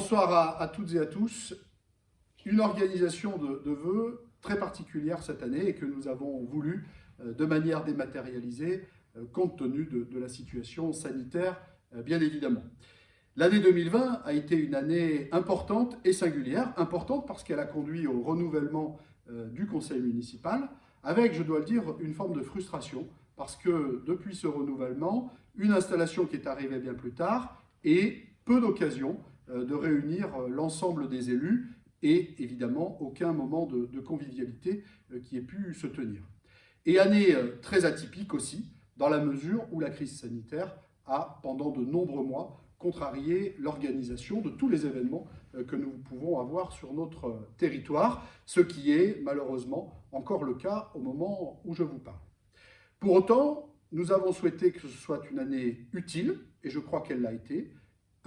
Bonsoir à toutes et à tous. Une organisation de vœux très particulière cette année et que nous avons voulu de manière dématérialisée compte tenu de la situation sanitaire, bien évidemment. L'année 2020 a été une année importante et singulière. Importante parce qu'elle a conduit au renouvellement du conseil municipal avec, je dois le dire, une forme de frustration parce que depuis ce renouvellement, une installation qui est arrivée bien plus tard et peu d'occasions de réunir l'ensemble des élus et évidemment aucun moment de convivialité qui ait pu se tenir. Et année très atypique aussi, dans la mesure où la crise sanitaire a, pendant de nombreux mois, contrarié l'organisation de tous les événements que nous pouvons avoir sur notre territoire, ce qui est malheureusement encore le cas au moment où je vous parle. Pour autant, nous avons souhaité que ce soit une année utile, et je crois qu'elle l'a été,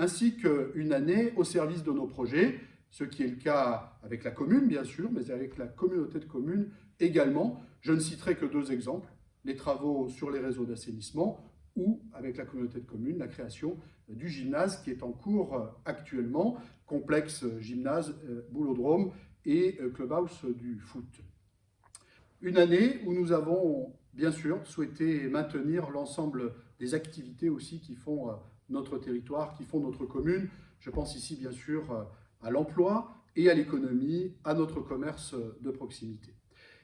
ainsi qu'une année au service de nos projets, ce qui est le cas avec la commune, bien sûr, mais avec la communauté de communes également. Je ne citerai que deux exemples, les travaux sur les réseaux d'assainissement ou, avec la communauté de communes, la création du gymnase qui est en cours actuellement, complexe gymnase, boulodrome et clubhouse du foot. Une année où nous avons, bien sûr, souhaité maintenir l'ensemble des activités aussi qui font notre territoire, qui font notre commune. Je pense ici, bien sûr, à l'emploi et à l'économie, à notre commerce de proximité.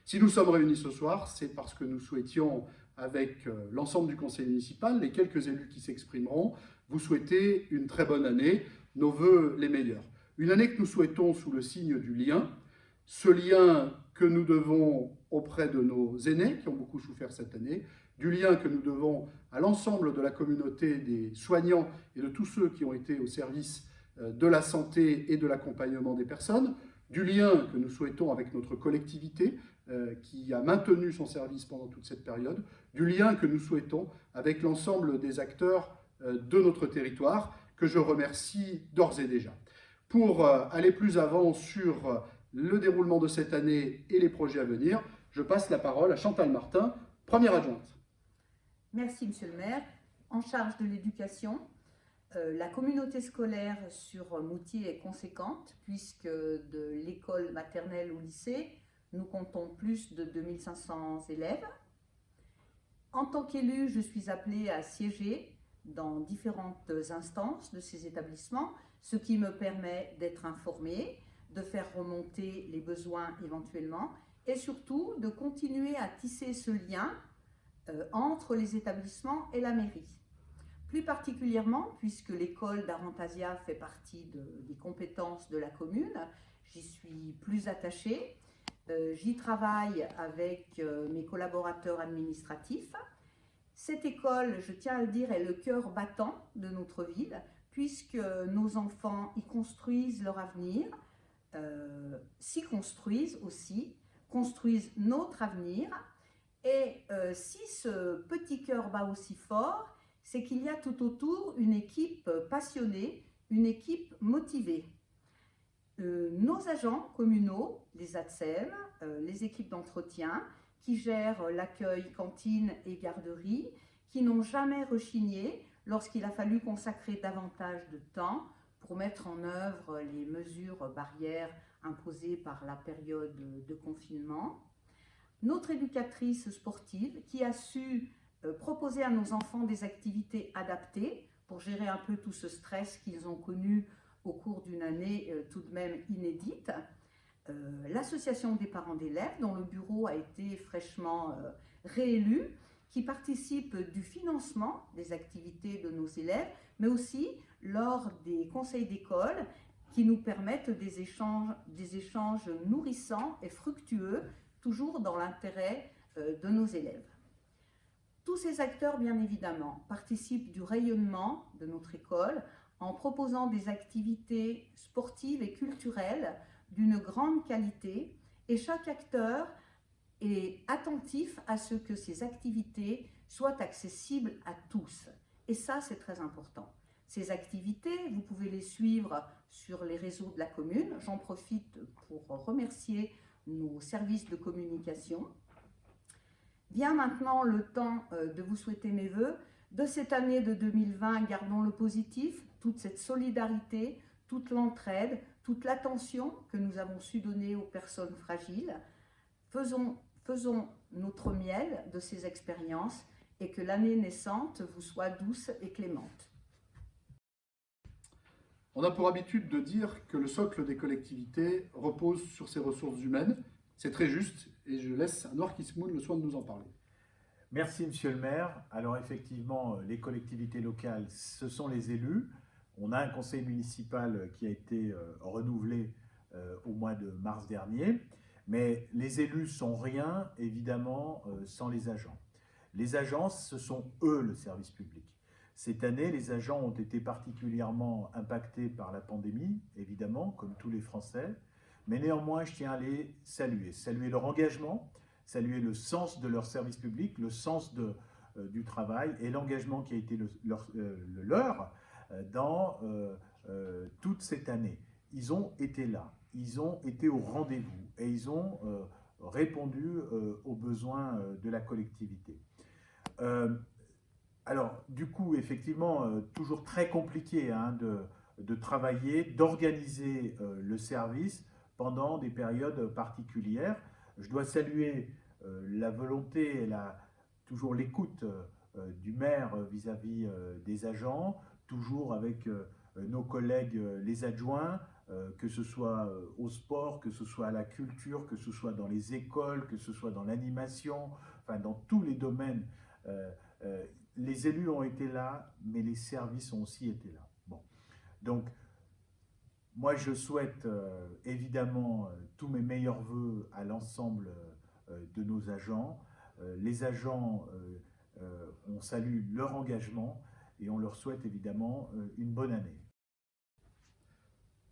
Si nous sommes réunis ce soir, c'est parce que nous souhaitions, avec l'ensemble du conseil municipal, les quelques élus qui s'exprimeront, vous souhaiter une très bonne année, nos vœux les meilleurs. Une année que nous souhaitons sous le signe du lien, ce lien que nous devons auprès de nos aînés, qui ont beaucoup souffert cette année, du lien que nous devons à l'ensemble de la communauté des soignants et de tous ceux qui ont été au service de la santé et de l'accompagnement des personnes, du lien que nous souhaitons avec notre collectivité qui a maintenu son service pendant toute cette période, du lien que nous souhaitons avec l'ensemble des acteurs de notre territoire, que je remercie d'ores et déjà. Pour aller plus avant sur le déroulement de cette année et les projets à venir, je passe la parole à Chantal Martin, première adjointe. Merci, Monsieur le maire. En charge de l'éducation, la communauté scolaire sur Moutier est conséquente, puisque de l'école maternelle au lycée, nous comptons plus de 2500 élèves. En tant qu'élue, je suis appelée à siéger dans différentes instances de ces établissements, ce qui me permet d'être informée, de faire remonter les besoins éventuellement, et surtout de continuer à tisser ce lien entre les établissements et la mairie. Plus particulièrement, puisque l'école d'Arantasia fait partie des compétences de la commune, j'y suis plus attachée. J'y travaille avec mes collaborateurs administratifs. Cette école, je tiens à le dire, est le cœur battant de notre ville, puisque nos enfants y construisent leur avenir, s'y construisent aussi, construisent notre avenir. Et si ce petit cœur bat aussi fort, c'est qu'il y a tout autour une équipe passionnée, une équipe motivée. Nos agents communaux, les ATSEM, les équipes d'entretien, qui gèrent l'accueil cantine et garderie, qui n'ont jamais rechigné lorsqu'il a fallu consacrer davantage de temps pour mettre en œuvre les mesures barrières imposées par la période de confinement. Notre éducatrice sportive qui a su proposer à nos enfants des activités adaptées pour gérer un peu tout ce stress qu'ils ont connu au cours d'une année tout de même inédite. L'association des parents d'élèves, dont le bureau a été fraîchement réélu, qui participe du financement des activités de nos élèves, mais aussi lors des conseils d'école qui nous permettent des échanges nourrissants et fructueux, toujours dans l'intérêt de nos élèves. Tous ces acteurs, bien évidemment, participent du rayonnement de notre école en proposant des activités sportives et culturelles d'une grande qualité, et chaque acteur est attentif à ce que ces activités soient accessibles à tous. Et ça, c'est très important. Ces activités, vous pouvez les suivre sur les réseaux de la commune. J'en profite pour remercier nos services de communication. Vient maintenant le temps de vous souhaiter mes vœux. De cette année de 2020, gardons le positif, toute cette solidarité, toute l'entraide, toute l'attention que nous avons su donner aux personnes fragiles. Faisons notre miel de ces expériences et que l'année naissante vous soit douce et clémente. On a pour habitude de dire que le socle des collectivités repose sur ses ressources humaines. C'est très juste et je laisse à Noir Kismoun le soin de nous en parler. Merci Monsieur le maire. Alors effectivement, les collectivités locales, ce sont les élus. On a un conseil municipal qui a été renouvelé au mois de mars dernier, mais les élus sont rien, évidemment, sans les agents. Les agents, ce sont eux le service public. Cette année, les agents ont été particulièrement impactés par la pandémie, évidemment, comme tous les Français, mais néanmoins, je tiens à les saluer leur engagement, saluer le sens de leur service public, le sens du travail et l'engagement qui a été le leur dans toute cette année. Ils ont été là, ils ont été au rendez-vous et ils ont répondu aux besoins de la collectivité. Alors, du coup, effectivement, toujours très compliqué hein, de travailler, d'organiser le service pendant des périodes particulières. Je dois saluer la volonté et toujours l'écoute du maire vis-à-vis des agents, toujours avec nos collègues les adjoints, que ce soit au sport, que ce soit à la culture, que ce soit dans les écoles, que ce soit dans l'animation, enfin dans tous les domaines. Les élus ont été là, mais les services ont aussi été là. Bon. Donc, moi, je souhaite évidemment tous mes meilleurs vœux à l'ensemble de nos agents. Les agents, on salue leur engagement et on leur souhaite évidemment une bonne année.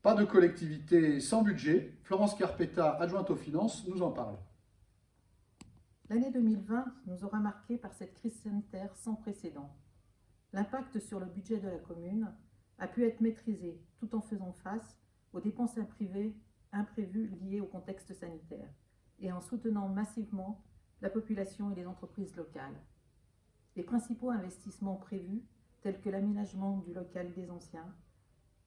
Pas de collectivité sans budget. Florence Carpetta, adjointe aux finances, nous en parle. L'année 2020 nous aura marqués par cette crise sanitaire sans précédent. L'impact sur le budget de la commune a pu être maîtrisé tout en faisant face aux dépenses imprévues liées au contexte sanitaire et en soutenant massivement la population et les entreprises locales. Les principaux investissements prévus, tels que l'aménagement du local des anciens,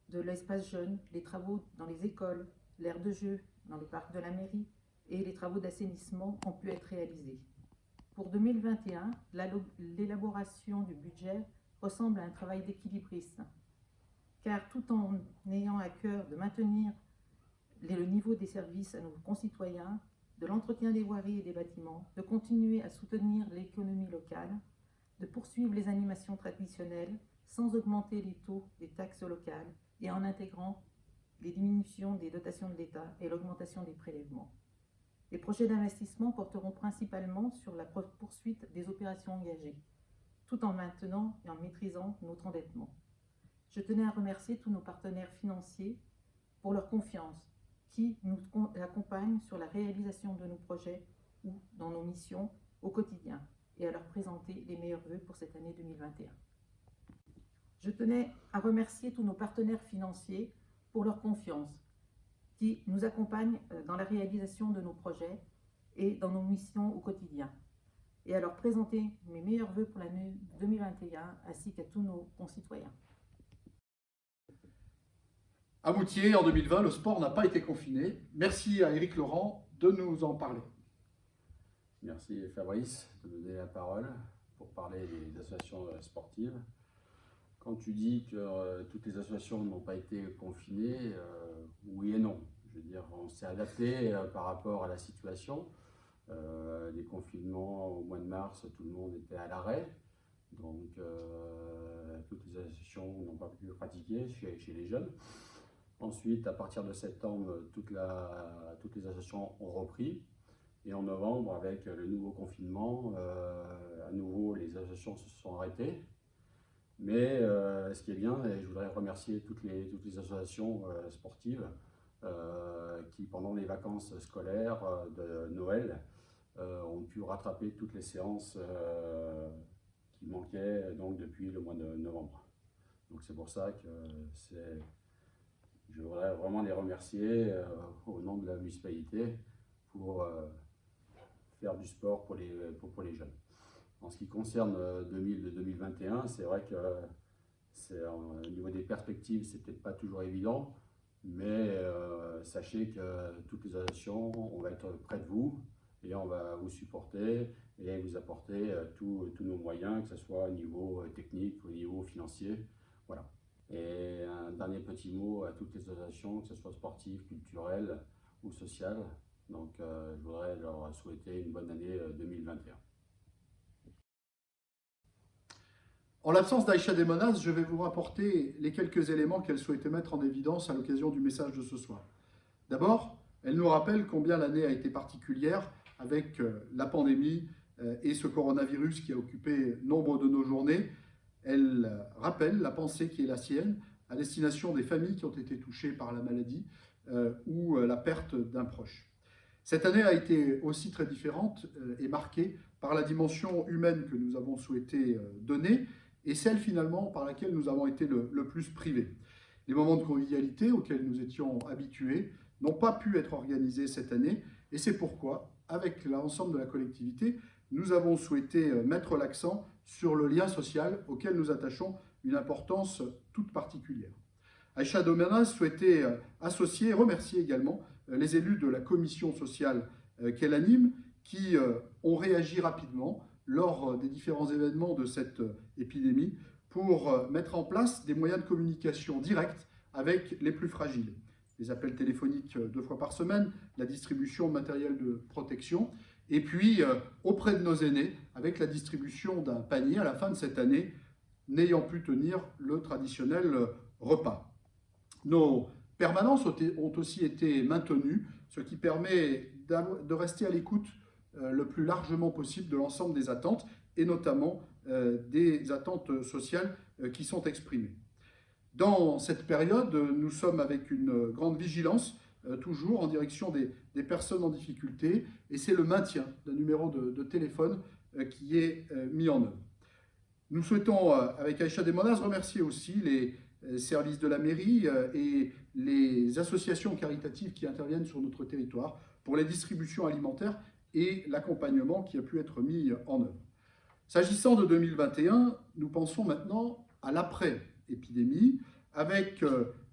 de l'espace jeune, les travaux dans les écoles, l'aire de jeu dans le parc de la mairie et les travaux d'assainissement ont pu être réalisés. Pour 2021, l'élaboration du budget ressemble à un travail d'équilibriste, car tout en ayant à cœur de maintenir le niveau des services à nos concitoyens, de l'entretien des voiries et des bâtiments, de continuer à soutenir l'économie locale, de poursuivre les animations traditionnelles sans augmenter les taux des taxes locales et en intégrant les diminutions des dotations de l'État et l'augmentation des prélèvements. Les projets d'investissement porteront principalement sur la poursuite des opérations engagées, tout en maintenant et en maîtrisant notre endettement. Je tenais à remercier tous nos partenaires financiers pour leur confiance, qui nous accompagnent sur la réalisation de nos projets ou dans nos missions au quotidien, et à leur présenter les meilleurs vœux pour cette année 2021. Je tenais à remercier tous nos partenaires financiers pour leur confiance, qui nous accompagnent dans la réalisation de nos projets et dans nos missions au quotidien, et à leur présenter mes meilleurs vœux pour l'année 2021, ainsi qu'à tous nos concitoyens. À Moutier, en 2020, le sport n'a pas été confiné. Merci à Éric Laurent de nous en parler. Merci Fabrice de me donner la parole pour parler des associations sportives. Quand tu dis que toutes les associations n'ont pas été confinées, oui et non. Je veux dire, on s'est adapté par rapport à la situation. Les confinements au mois de mars, tout le monde était à l'arrêt. Donc, toutes les associations n'ont pas pu pratiquer chez les jeunes. Ensuite, à partir de septembre, toutes les associations ont repris. Et en novembre, avec le nouveau confinement, à nouveau, les associations se sont arrêtées. Mais ce qui est bien, et je voudrais remercier toutes les associations sportives qui, pendant les vacances scolaires de Noël, ont pu rattraper toutes les séances qui manquaient donc, depuis le mois de novembre. Donc c'est pour ça que je voudrais vraiment les remercier au nom de la municipalité pour faire du sport pour les jeunes. En ce qui concerne 2021, c'est vrai que au niveau des perspectives, c'est peut-être pas toujours évident. Mais sachez que toutes les associations, on va être près de vous et on va vous supporter et vous apporter tous nos moyens, que ce soit au niveau technique, au niveau financier. Voilà. Et un dernier petit mot à toutes les associations, que ce soit sportives, culturelles ou sociales. Donc je voudrais leur souhaiter une bonne année 2021. En l'absence d'Aïcha Desmonas, je vais vous rapporter les quelques éléments qu'elle souhaitait mettre en évidence à l'occasion du message de ce soir. D'abord, elle nous rappelle combien l'année a été particulière avec la pandémie et ce coronavirus qui a occupé nombre de nos journées. Elle rappelle la pensée qui est la sienne à destination des familles qui ont été touchées par la maladie ou la perte d'un proche. Cette année a été aussi très différente et marquée par la dimension humaine que nous avons souhaité donner et celle finalement par laquelle nous avons été le plus privés. Les moments de convivialité auxquels nous étions habitués n'ont pas pu être organisés cette année et c'est pourquoi, avec l'ensemble de la collectivité, nous avons souhaité mettre l'accent sur le lien social auquel nous attachons une importance toute particulière. Aïcha Desmonas souhaitait associer et remercier également les élus de la commission sociale qu'elle anime qui ont réagi rapidement lors des différents événements de cette épidémie pour mettre en place des moyens de communication directs avec les plus fragiles. Les appels téléphoniques 2 fois par semaine, la distribution de matériel de protection, et puis auprès de nos aînés avec la distribution d'un panier à la fin de cette année, n'ayant pu tenir le traditionnel repas. Nos permanences ont aussi été maintenues, ce qui permet de rester à l'écoute le plus largement possible de l'ensemble des attentes, et notamment des attentes sociales qui sont exprimées. Dans cette période, nous sommes avec une grande vigilance, toujours en direction des personnes en difficulté, et c'est le maintien d'un numéro de téléphone qui est mis en œuvre. Nous souhaitons, avec Aïcha Desmonas, remercier aussi les services de la mairie et les associations caritatives qui interviennent sur notre territoire pour les distributions alimentaires et l'accompagnement qui a pu être mis en œuvre. S'agissant de 2021, nous pensons maintenant à l'après-épidémie avec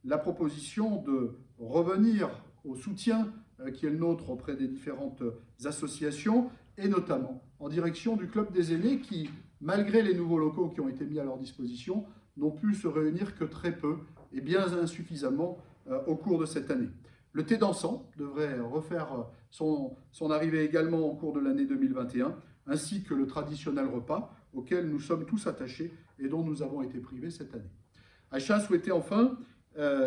la proposition de revenir au soutien qui est le nôtre auprès des différentes associations et notamment en direction du Club des aînés qui, malgré les nouveaux locaux qui ont été mis à leur disposition, n'ont pu se réunir que très peu et bien insuffisamment au cours de cette année. Le thé dansant devrait refaire son arrivée également au cours de l'année 2021, ainsi que le traditionnel repas auquel nous sommes tous attachés et dont nous avons été privés cette année. Aïcha souhaitait enfin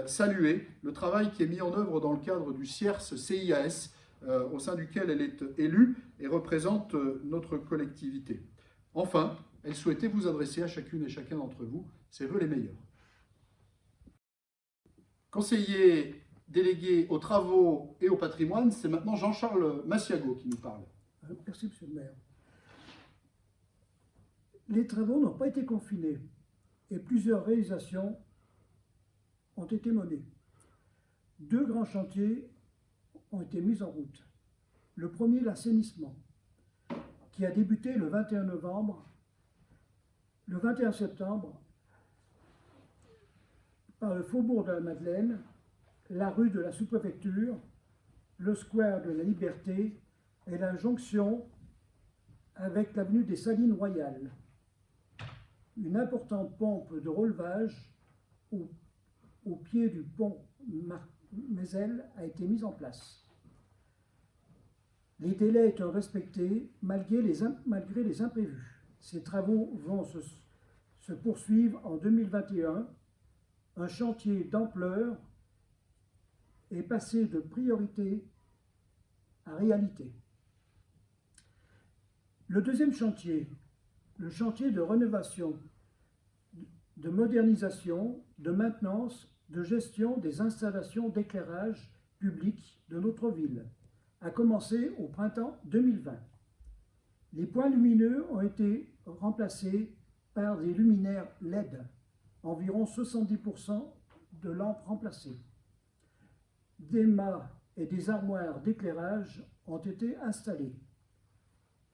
saluer le travail qui est mis en œuvre dans le cadre du CIRS-CIAS, au sein duquel elle est élue et représente notre collectivité. Enfin, elle souhaitait vous adresser à chacune et chacun d'entre vous ses vœux les meilleurs. Conseiller délégué aux travaux et au patrimoine, c'est maintenant Jean-Charles Massiago qui nous parle. Merci, Monsieur le maire. Les travaux n'ont pas été confinés et plusieurs réalisations ont été menées. 2 grands chantiers ont été mis en route. Le premier, l'assainissement, qui a débuté le 21 novembre. Le 21 septembre, par le faubourg de la Madeleine, la rue de la sous-préfecture, le square de la Liberté et la jonction avec l'avenue des Salines Royales. Une importante pompe de relevage au pied du pont Mézel a été mise en place. Les délais étant respectés malgré les imprévus. Ces travaux vont se poursuivre en 2021. Un chantier d'ampleur est passé de priorité à réalité. Le deuxième chantier, le chantier de rénovation, de modernisation, de maintenance, de gestion des installations d'éclairage public de notre ville, a commencé au printemps 2020. Les points lumineux ont été remplacés par des luminaires LED, environ 70% de lampes remplacées. Des mâts et des armoires d'éclairage ont été installés.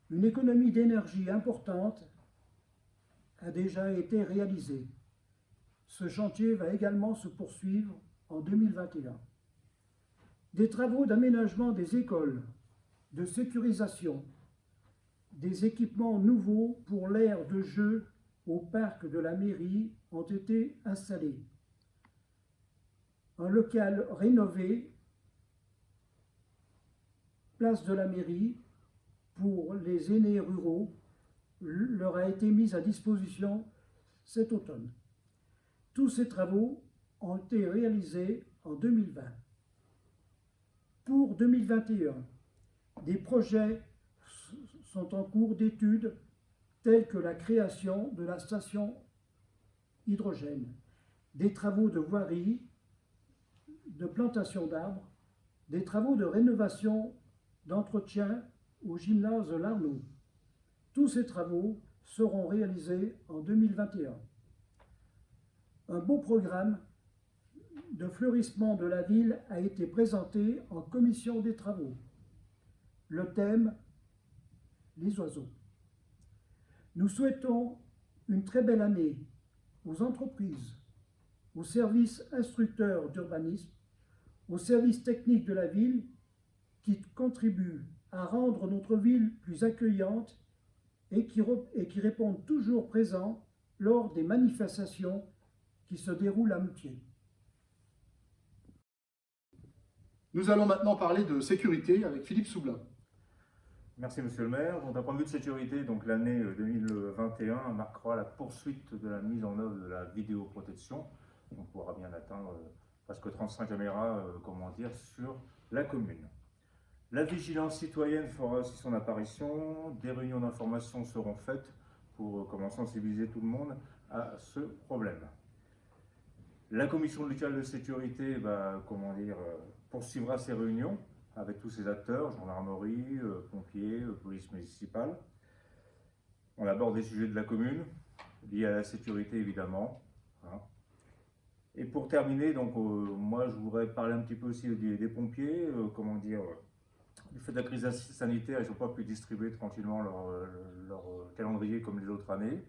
Une économie d'énergie importante a déjà été réalisée. Ce chantier va également se poursuivre en 2021. Des travaux d'aménagement des écoles, de sécurisation, des équipements nouveaux pour l'aire de jeu au parc de la mairie ont été installés. Un local rénové, place de la mairie, pour les aînés ruraux, leur a été mis à disposition cet automne. Tous ces travaux ont été réalisés en 2020. Pour 2021, des projets sont en cours d'étude tels que la création de la station hydrogène, des travaux de voirie, de plantation d'arbres, des travaux de rénovation, d'entretien au gymnase de l'Arnaud. Tous ces travaux seront réalisés en 2021. Un beau programme de fleurissement de la ville a été présenté en commission des travaux. Le thème, les oiseaux. Nous souhaitons une très belle année aux entreprises, aux services instructeurs d'urbanisme, aux services techniques de la ville qui contribuent à rendre notre ville plus accueillante et qui répondent toujours présents lors des manifestations qui se déroulent à Moutier. Nous allons maintenant parler de sécurité avec Philippe Soublin. Merci Monsieur le maire. Donc, d'un point de vue de sécurité, donc l'année 2021 marquera la poursuite de la mise en œuvre de la vidéoprotection. On pourra bien atteindre presque 35 caméras sur la commune. La vigilance citoyenne fera aussi son apparition. Des réunions d'information seront faites pour sensibiliser tout le monde à ce problème. La commission locale de sécurité poursuivra ses réunions avec tous ces acteurs, gendarmerie, pompiers, police municipale. On aborde des sujets de la commune, liés à la sécurité évidemment. Et pour terminer, moi je voudrais parler un petit peu aussi des pompiers, du fait de la crise sanitaire, ils n'ont pas pu distribuer tranquillement leur calendrier comme les autres années.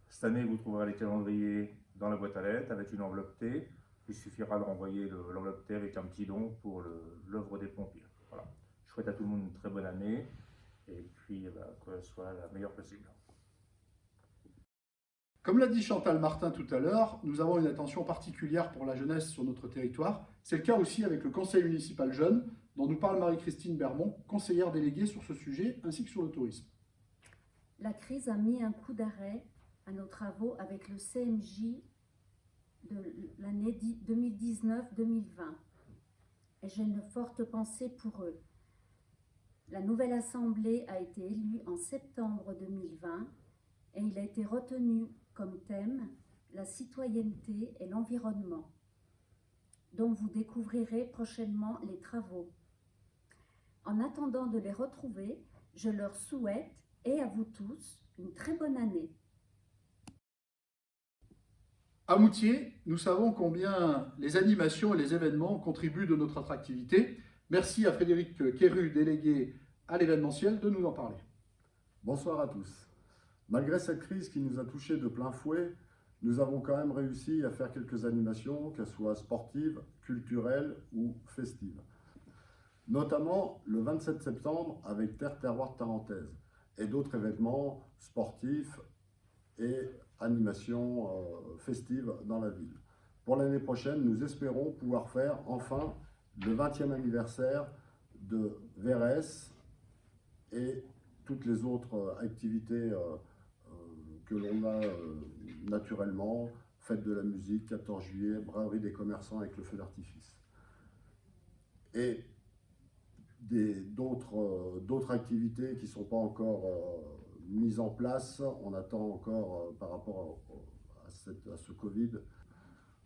Cette année, vous trouverez les calendriers dans la boîte à lettres avec une enveloppe T. Il suffira de renvoyer l'enveloppe T avec un petit don pour l'œuvre des pompiers. Voilà. Je souhaite à tout le monde une très bonne année et puis qu'elle soit la meilleure possible. Comme l'a dit Chantal Martin tout à l'heure, nous avons une attention particulière pour la jeunesse sur notre territoire. C'est le cas aussi avec le conseil municipal jeune, dont nous parle Marie-Christine Bermond, conseillère déléguée sur ce sujet, ainsi que sur le tourisme. La crise a mis un coup d'arrêt à nos travaux avec le CMJ de l'année 2019-2020. Et j'ai une forte pensée pour eux. La nouvelle assemblée a été élue en septembre 2020 et il a été retenu comme thème la citoyenneté et l'environnement, dont vous découvrirez prochainement les travaux. En attendant de les retrouver, je leur souhaite, et à vous tous, une très bonne année. À Moutier, nous savons combien les animations et les événements contribuent de notre attractivité. Merci à Frédéric Quéru, délégué à l'événementiel, de nous en parler. Bonsoir à tous. Malgré cette crise qui nous a touchés de plein fouet, nous avons quand même réussi à faire quelques animations, qu'elles soient sportives, culturelles ou festives. Notamment le 27 septembre avec Terre Terroir Tarentaise et d'autres événements sportifs et animations festives dans la ville. Pour l'année prochaine, nous espérons pouvoir faire enfin le 20e anniversaire de VRS et toutes les autres activités que l'on a naturellement, fête de la musique, 14 juillet, braderie des commerçants avec le feu d'artifice. Et d'autres activités qui ne sont pas encore mises en place, on attend encore par rapport à ce Covid,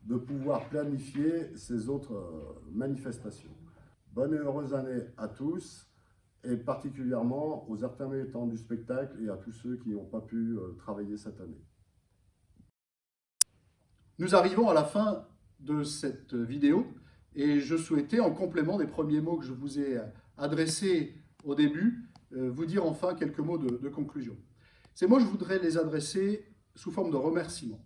de pouvoir planifier ces autres manifestations. Bonne et heureuse année à tous, et particulièrement aux intermittents du spectacle et à tous ceux qui n'ont pas pu travailler cette année. Nous arrivons à la fin de cette vidéo et je souhaitais, en complément des premiers mots que je vous ai adressés au début, vous dire enfin quelques mots de conclusion. Ces mots, je voudrais les adresser sous forme de remerciements.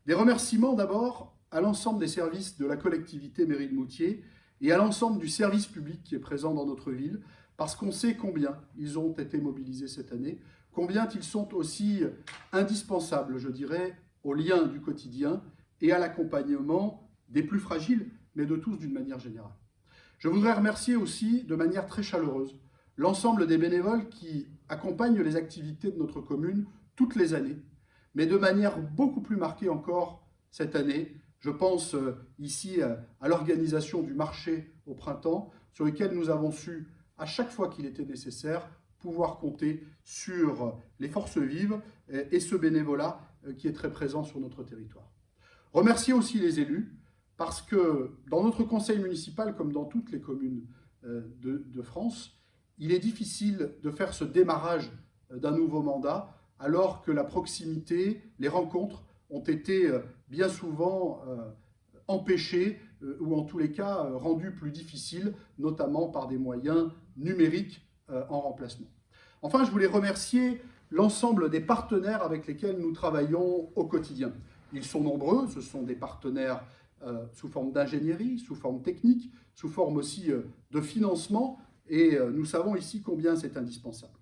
Des remerciements d'abord à l'ensemble des services de la collectivité mairie de Moutier et à l'ensemble du service public qui est présent dans notre ville, parce qu'on sait combien ils ont été mobilisés cette année, combien ils sont aussi indispensables, je dirais, au lien du quotidien et à l'accompagnement des plus fragiles, mais de tous d'une manière générale. Je voudrais remercier aussi de manière très chaleureuse l'ensemble des bénévoles qui accompagnent les activités de notre commune toutes les années, mais de manière beaucoup plus marquée encore cette année. Je pense ici à l'organisation du marché au printemps, sur lequel nous avons su, à chaque fois qu'il était nécessaire, pouvoir compter sur les forces vives et ce bénévolat qui est très présent sur notre territoire. Remercier aussi les élus, parce que dans notre conseil municipal, comme dans toutes les communes de France, il est difficile de faire ce démarrage d'un nouveau mandat, alors que la proximité, les rencontres ont été bien souvent empêchées ou en tous les cas rendues plus difficiles, notamment par des moyens numériques en remplacement. Enfin, je voulais remercier l'ensemble des partenaires avec lesquels nous travaillons au quotidien. Ils sont nombreux, ce sont des partenaires sous forme d'ingénierie, sous forme technique, sous forme aussi de financement, et nous savons ici combien c'est indispensable.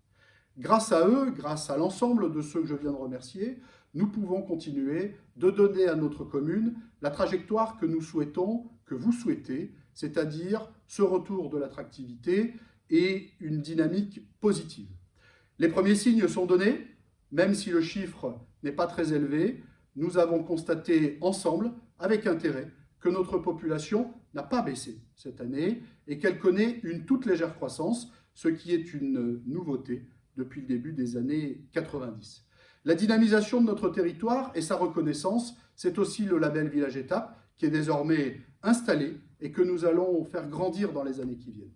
Grâce à eux, grâce à l'ensemble de ceux que je viens de remercier, nous pouvons continuer de donner à notre commune la trajectoire que nous souhaitons, que vous souhaitez, c'est-à-dire ce retour de l'attractivité et une dynamique positive. Les premiers signes sont donnés, même si le chiffre n'est pas très élevé. Nous avons constaté ensemble, avec intérêt, que notre population n'a pas baissé cette année et qu'elle connaît une toute légère croissance, ce qui est une nouveauté depuis le début des années 90. La dynamisation de notre territoire et sa reconnaissance, c'est aussi le label Village Étape qui est désormais installé et que nous allons faire grandir dans les années qui viennent.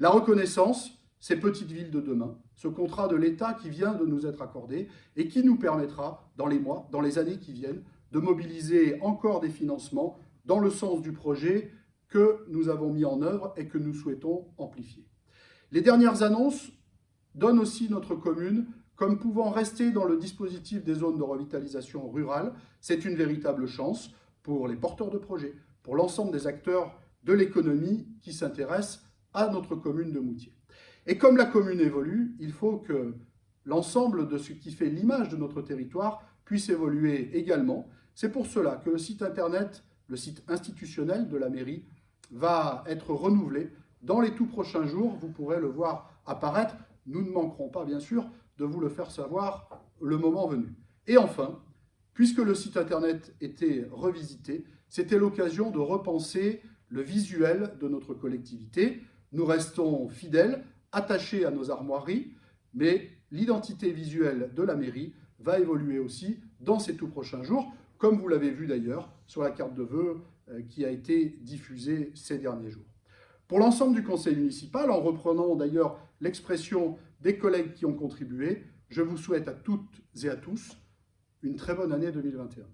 La reconnaissance, ces petites villes de demain, ce contrat de l'État qui vient de nous être accordé et qui nous permettra, dans les mois, dans les années qui viennent, de mobiliser encore des financements dans le sens du projet que nous avons mis en œuvre et que nous souhaitons amplifier. Les dernières annonces donnent aussi notre commune comme pouvant rester dans le dispositif des zones de revitalisation rurale. C'est une véritable chance pour les porteurs de projets, pour l'ensemble des acteurs de l'économie qui s'intéressent à notre commune de Moutier. Et comme la commune évolue, il faut que l'ensemble de ce qui fait l'image de notre territoire puisse évoluer également. C'est pour cela que le site internet, le site institutionnel de la mairie, va être renouvelé dans les tout prochains jours. Vous pourrez le voir apparaître. Nous ne manquerons pas, bien sûr, de vous le faire savoir le moment venu. Et enfin, puisque le site internet était revisité, c'était l'occasion de repenser le visuel de notre collectivité. Nous restons fidèles, attachés à nos armoiries, mais l'identité visuelle de la mairie va évoluer aussi dans ces tout prochains jours, comme vous l'avez vu d'ailleurs sur la carte de vœux qui a été diffusée ces derniers jours. Pour l'ensemble du conseil municipal, en reprenant d'ailleurs l'expression des collègues qui ont contribué, je vous souhaite à toutes et à tous une très bonne année 2021.